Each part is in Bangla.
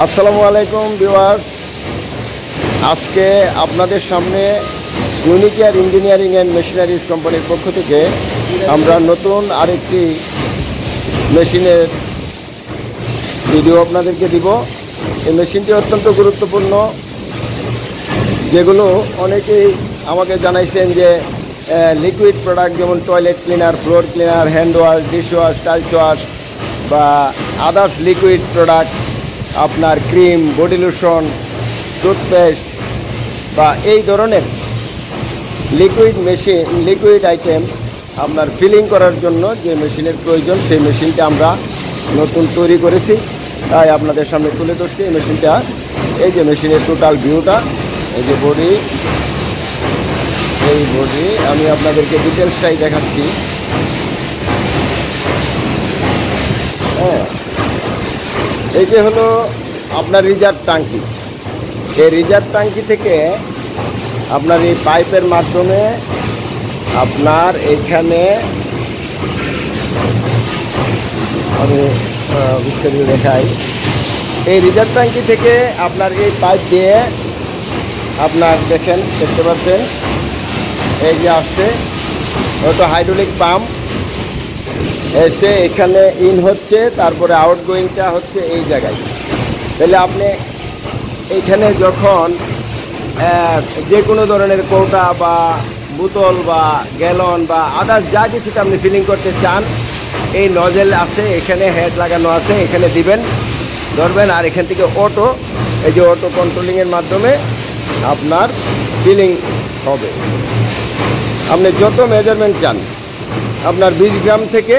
আসসালামু আলাইকুম ভিউয়ার্স, আজকে আপনাদের সামনে ইউনিকেয়ার ইঞ্জিনিয়ারিং অ্যান্ড মেশিনারিজ কোম্পানির পক্ষ থেকে আমরা নতুন আরেকটি মেশিনের ভিডিও আপনাদেরকে দিব। এই মেশিনটি অত্যন্ত গুরুত্বপূর্ণ, যেগুলো অনেকেই আমাকে জানাইছেন যে লিকুইড প্রোডাক্ট যেমন toilet cleaner, floor cleaner, hand wash, dish wash, tiles wash বা আদার্স লিকুইড প্রোডাক্ট, আপনার ক্রিম, বডি লোশন, টুথপেস্ট বা এই ধরনের লিকুইড আইটেম আপনার ফিলিং করার জন্য যে মেশিনের প্রয়োজন, সেই মেশিনটা আমরা নতুন তৈরি করেছি, তাই আপনাদের সামনে তুলে ধরছি। এই মেশিনটা, এই যে মেশিনের টোটাল ভিউটা, এই যে বডি, এই বডি আমি আপনাদেরকে ডিটেলসটাই দেখাচ্ছি। হ্যাঁ, এই যে হলো আপনার রিজার্ভ ট্যাঙ্কি। এই রিজার্ভ ট্যাঙ্কি থেকে আপনার এই পাইপের মাধ্যমে আপনার এইখানে আমি বিস্তারিত দেখাই। এই রিজার্ভ ট্যাঙ্কি থেকে আপনার এই পাইপ দিয়ে আপনার দেখতে পাচ্ছেন এই যে আসছে, ওটা হাইড্রোলিক পাম্প এসে এখানে ইন হচ্ছে, তারপরে আউটগোয়িংটা হচ্ছে এই জায়গায়। তাহলে আপনি এইখানে যখন যে কোনো ধরনের কৌটা বা বোতল বা গ্যালন বা আদার্স যা কিছুতে আপনি ফিলিং করতে চান, এই নজেল আছে, এখানে হেড লাগানো আছে, এখানে দিবেন, ধরবেন, আর এখান থেকে এই যে অটো কন্ট্রোলিংয়ের মাধ্যমে আপনার ফিলিং হবে। আপনি যত মেজারমেন্ট চান, আপনার 20 গ্রাম থেকে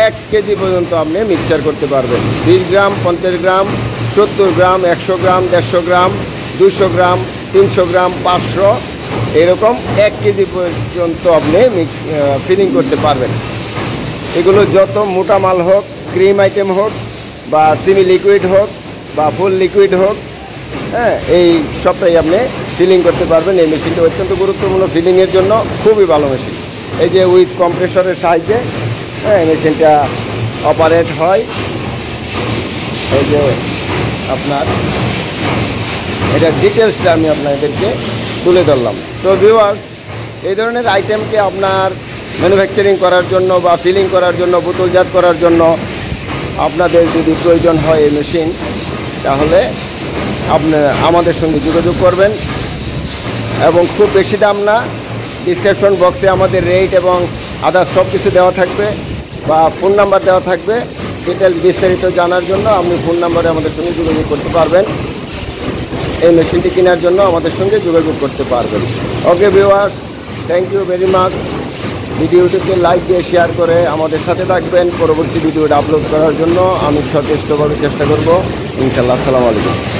1 কেজি পর্যন্ত আপনি মিক্সচার করতে পারবেন। 20 গ্রাম, 50 গ্রাম, 70 গ্রাম, 100 গ্রাম, 150 গ্রাম, 200 গ্রাম, 300 গ্রাম, 500, এরকম 1 কেজি পর্যন্ত আপনি ফিলিং করতে পারবেন। এগুলো যত মোটা মাল হোক, ক্রিম আইটেম হোক বা সেমি লিকুইড হোক বা ফুল লিকুইড হোক, হ্যাঁ, এই সবটাই আপনি ফিলিং করতে পারবেন। এই মেশিনটা অত্যন্ত গুরুত্বপূর্ণ ফিলিংয়ের জন্য, খুবই ভালো মেশিন। এই যে উইথ কম্প্রেসরের সাহায্যে মেশিনটা অপারেট হয়। এই যে আপনার এটার ডিটেলসটা আমি আপনাদেরকে তুলে ধরলাম। তো ভিউয়ার্স, এই ধরনের আইটেমকে আপনার ম্যানুফ্যাকচারিং করার জন্য বা ফিলিং করার জন্য, বোতলজাত করার জন্য আপনাদের যদি প্রয়োজন হয় এই মেশিন, তাহলে আপনারা আমাদের সঙ্গে যোগাযোগ করবেন। এবং খুব বেশি দাম না, ডিসক্রিপশন বক্সে আমাদের রেট এবং আদার্স সব কিছু দেওয়া থাকবে বা ফোন নাম্বার দেওয়া থাকবে। ডিটেলস বিস্তারিত জানার জন্য আপনি ফোন নাম্বারে আমাদের সঙ্গে যোগাযোগ করতে পারবেন। এই মেশিনটি কেনার জন্য আমাদের সঙ্গে যোগাযোগ করতে পারবেন। Okay viewers, thank you very much. ভিডিওটিকে লাইক দিয়ে শেয়ার করে আমাদের সাথে থাকবেন। পরবর্তী ভিডিওটা আপলোড করার জন্য আমি সচেষ্টভাবে চেষ্টা করব, ইনশাআল্লাহ। আসসালামু আলাইকুম।